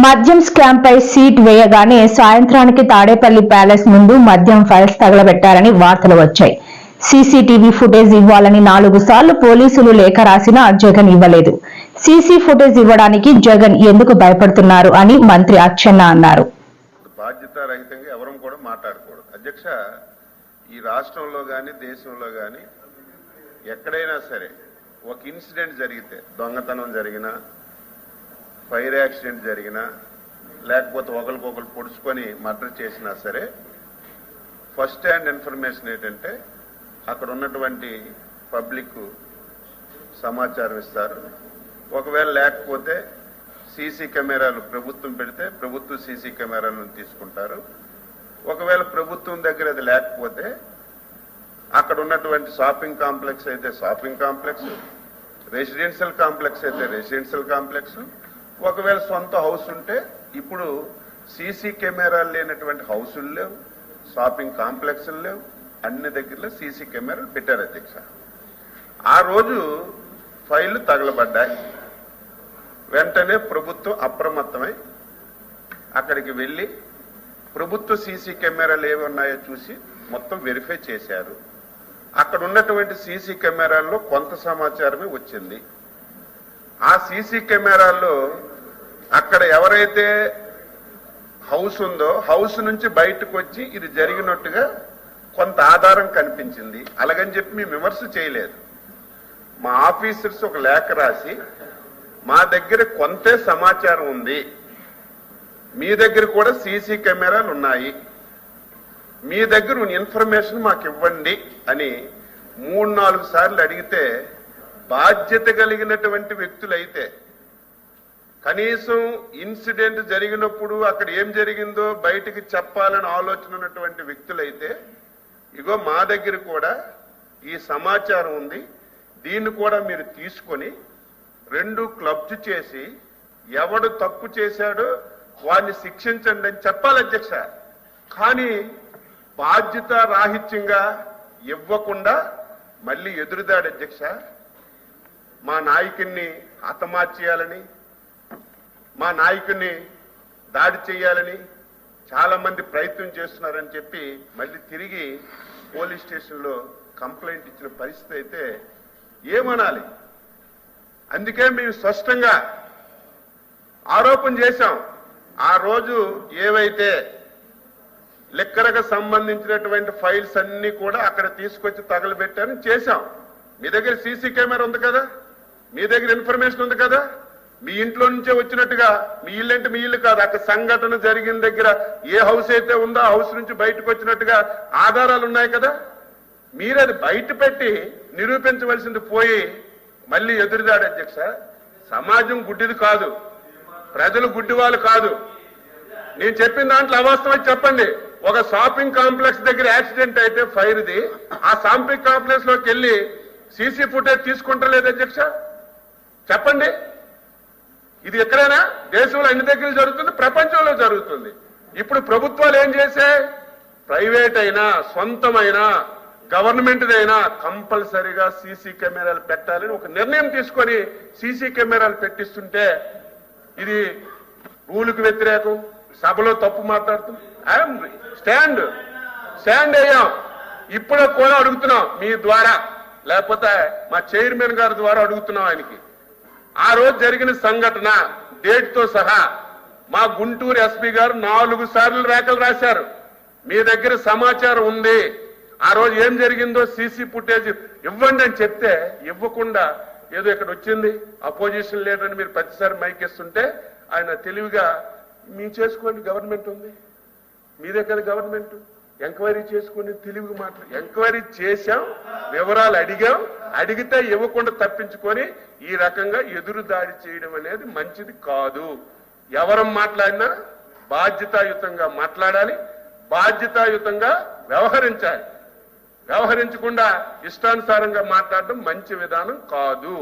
మద్యం స్కామ్ పై సీట్ వేయగానే సాయంత్రానికి తాడేపల్లి ప్యాలెస్ ముందు మద్యం ఫైల్స్ తగలబెట్టారని వార్తలు వచ్చాయి. సీసీటీవీ ఫుటేజ్ ఇవ్వాలని 4 సార్లు పోలీసులు లేఖ రాసినా జగన్ ఇవ్వలేదు. సీసీ ఫుటేజ్ ఇవ్వడానికి జగన్ ఎందుకు భయపడుతున్నారు అని మంత్రి అచ్చెన్న అన్నారు. బాధ్యతారహితంగా ఎవరం కూడా మాట్లాడకూడదు. అధ్యక్ష, ఈ రాష్ట్రంలో గాని దేశంలో గాని ఎక్కడైనా సరే ఒక ఇన్సిడెంట్ జరిగితే, దొంగతనం జరిగినా, ఫైర్ యాక్సిడెంట్ జరిగినా, లేకపోతే ఒకరికొకరు పొడుచుకొని మర్డర్ చేసినా సరే ఫస్ట్ హ్యాండ్ ఇన్ఫర్మేషన్ ఏంటంటే అక్కడ ఉన్నటువంటి పబ్లిక్ సమాచారం ఇస్తారు. ఒకవేళ లేకపోతే సీసీ కెమెరాలు ప్రభుత్వం పెడితే ప్రభుత్వ సీసీ కెమెరాలను తీసుకుంటారు. ఒకవేళ ప్రభుత్వం దగ్గర అది లేకపోతే అక్కడ ఉన్నటువంటి షాపింగ్ కాంప్లెక్స్ అయితే షాపింగ్ కాంప్లెక్స్, రెసిడెన్షియల్ కాంప్లెక్స్ అయితే రెసిడెన్షియల్ కాంప్లెక్స్, ఒకవేళ సొంత హౌస్ ఉంటే ఇప్పుడు సీసీ కెమెరాలు లేనటువంటి హౌసులు లేవు, షాపింగ్ కాంప్లెక్స్లు లేవు, అన్ని దగ్గరలో సీసీ కెమెరాలు పెట్టారు. అధ్యక్ష, ఆ రోజు ఫైళ్లు తగలబడ్డాయి. వెంటనే ప్రభుత్వం అప్రమత్తమై అక్కడికి వెళ్లి ప్రభుత్వ సీసీ కెమెరాలు ఏమి ఉన్నాయో చూసి మొత్తం వెరిఫై చేశారు. అక్కడ ఉన్నటువంటి సీసీ కెమెరాల్లో కొంత సమాచారమే వచ్చింది. ఆ సీసీ కెమెరాల్లో అక్కడ ఎవరైతే హౌస్ ఉందో హౌస్ నుంచి బయటకు వచ్చి ఇది జరిగినట్టుగా కొంత ఆధారం కనిపించింది. అలాగని చెప్పి మేము విమర్శ చేయలేదు. మా ఆఫీసర్స్ ఒక లేఖ రాసి మా దగ్గర కొంతే సమాచారం ఉంది, మీ దగ్గర కూడా సీసీ కెమెరాలు ఉన్నాయి, మీ దగ్గర ఇన్ఫర్మేషన్ మాకు ఇవ్వండి అని 3-4 సార్లు అడిగితే బాధ్యత కలిగినటువంటి వ్యక్తులైతే, కనీసం ఇన్సిడెంట్ జరిగినప్పుడు అక్కడ ఏం జరిగిందో బయటికి చెప్పాలని ఆలోచన ఉన్నటువంటి వ్యక్తులైతే, ఇగో మా దగ్గర కూడా ఈ సమాచారం ఉంది, దీన్ని కూడా మీరు తీసుకొని 2 క్లబ్స్ చేసి ఎవడు తప్పు చేశాడో వాడిని శిక్షించండి అని చెప్పాలి. అధ్యక్ష, కానీ బాధ్యత రాహిత్యంగా ఇవ్వకుండా మళ్ళీ ఎదురుదాడు. అధ్యక్ష, మా నాయకుడిని హతమార్చేయాలని, మా నాయకుడిని దాడి చేయాలని చాలా మంది ప్రయత్నం చేస్తున్నారని చెప్పి మళ్ళీ తిరిగి పోలీస్ స్టేషన్లో కంప్లైంట్ ఇచ్చిన పరిస్థితి అయితే ఏమనాలి? అందుకే మేము స్పష్టంగా ఆరోపణ చేశాం. ఆ రోజు ఏవైతే లిక్కర్కు సంబంధించినటువంటి ఫైల్స్ అన్ని కూడా అక్కడ తీసుకొచ్చి తగలబెట్టారని చేశాం. మీ దగ్గర సీసీ కెమెరా ఉంది కదా, మీ దగ్గర ఇన్ఫర్మేషన్ ఉంది కదా, మీ ఇంట్లో నుంచే వచ్చినట్టుగా, మీ ఇల్లు అంటే మీ ఇల్లు కాదు, అక్కడ సంఘటన జరిగిన దగ్గర ఏ హౌస్ అయితే ఉందో ఆ హౌస్ నుంచి బయటకు వచ్చినట్టుగా ఆధారాలు ఉన్నాయి కదా. మీరు అది బయట పెట్టి నిరూపించవలసింది పోయి మళ్ళీ ఎదురుదాడు. అధ్యక్ష, సమాజం గుడ్డిది కాదు, ప్రజలు గుడ్డి వాళ్ళు కాదు. నేను చెప్పిన దాంట్లో అవాస్తవం చెప్పండి. ఒక షాపింగ్ కాంప్లెక్స్ దగ్గర యాక్సిడెంట్ అయితే ఫైర్ది, ఆ షాపింగ్ కాంప్లెక్స్ లోకి వెళ్ళి సీసీ ఫుటేజ్ తీసుకుంటలేదు. అధ్యక్ష, చెప్పండి. ఇది ఎక్కడైనా దేశంలో అన్ని దగ్గర జరుగుతుంది, ప్రపంచంలో జరుగుతుంది. ఇప్పుడు ప్రభుత్వాలు ఏం చేశాయి? ప్రైవేట్ అయినా సొంతమైనా గవర్నమెంట్దైనా కంపల్సరీగా సీసీ కెమెరాలు పెట్టాలని ఒక నిర్ణయం తీసుకొని సీసీ కెమెరాలు పెట్టిస్తుంటే ఇది రూలుకు వ్యతిరేకం, సభలో తప్పు మాట్లాడుతుంది. స్టాండ్ అయ్యాం. ఇప్పుడు కూడా అడుగుతున్నాం మీ ద్వారా, లేకపోతే మా చైర్మన్ గారి ద్వారా అడుగుతున్నాం ఆయనకి. ఆ రోజు జరిగిన సంఘటన డేట్ తో సహా మా గుంటూరు ఎస్పీ గారు 4 సార్లు లేఖలు రాశారు. మీ దగ్గర సమాచారం ఉంది, ఆ రోజు ఏం జరిగిందో సీసీ ఫుటేజ్ ఇవ్వండి అని చెప్తే ఇవ్వకుండా ఏదో ఇక్కడ వచ్చింది అపోజిషన్ లీడర్ అని మీరు ప్రతిసారి మైక్ ఇస్తుంటే ఆయన తెలివిగా మీ చేసుకోండి, గవర్నమెంట్ ఉంది, మీదే కదా గవర్నమెంట్, ఎంక్వైరీ చేసుకుని తెలివిగా మాట్లాడు. ఎంక్వైరీ చేశాం, వివరాలు అడిగాం, అడిగితే ఇవ్వకుండా తప్పించుకొని ఈ రకంగా ఎదురు దాడి చేయడం అనేది మంచిది కాదు. ఎవరం మాట్లాడినా బాధ్యతాయుతంగా మాట్లాడాలి, బాధ్యతాయుతంగా వ్యవహరించాలి. వ్యవహరించకుండా ఇష్టానుసారంగా మాట్లాడడం మంచి విధానం కాదు.